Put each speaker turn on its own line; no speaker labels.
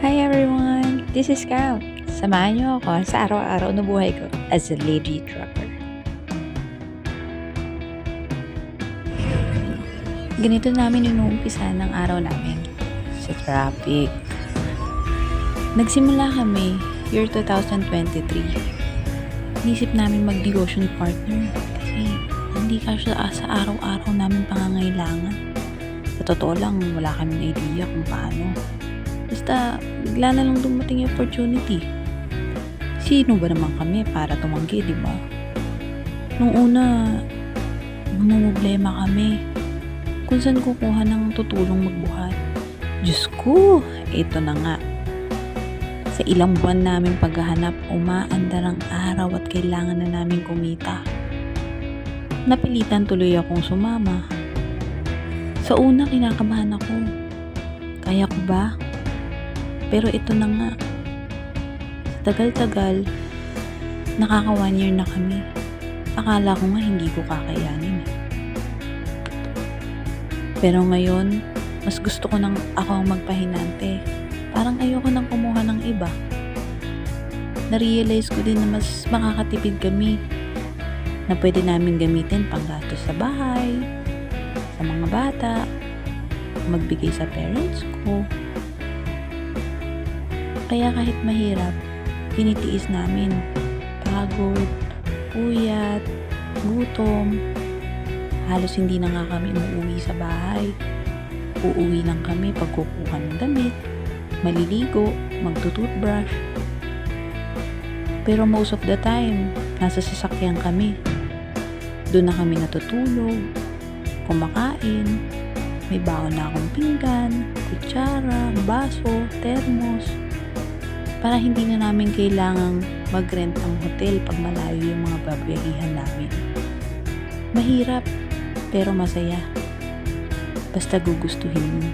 Hi everyone! This is Cal. Samahan niyo ako sa araw-araw na buhay ko as a lady trucker. Ganito namin inuumpisa ng araw namin sa traffic. Nagsimula kami year 2023. Nisip namin mag-devotion partner kasi hindi kasya sa araw-araw namin pangangailangan. Sa totoo lang, wala kaming idea kung paano. Basta, bigla na lang dumating yung opportunity. Sino ba naman kami para tumanggi, di ba? Nung una, namumblema kami. Kung saan kukuha ng tutulong magbuhat. Diyos ko, ito na nga. Sa ilang buwan namin paghahanap, umaandar ang araw at kailangan na namin kumita. Napilitan tuloy akong sumama. Sa una, kinakabahan ako. Kaya ko ba? Pero ito na nga, sa tagal-tagal, nakaka 1 year na kami. Akala ko nga hindi ko kakayanin. Pero ngayon, mas gusto ko nang ako ang magpahinante. Parang ayoko nang kumuha ng iba. Na-realize ko din na mas makakatipid kami na pwede namin gamitin pang gastos sa bahay, sa mga bata, magbigay sa parents ko. Kaya kahit mahirap, tinitiis namin. Pagod, puyat, gutom. Halos hindi na nga kami umuwi sa bahay. Uuwi lang kami pag kukuha ng damit, maliligo, magtutoothbrush. Pero most of the time, nasa sasakyan kami. Doon na kami natutulog, kumakain, may baon na akong pinggan, kutsara, baso, termos. Para hindi na namin kailangang mag-rent ang hotel pag malayo yung mga babiyahihan namin. Mahirap, pero masaya. Basta gugustuhin mo.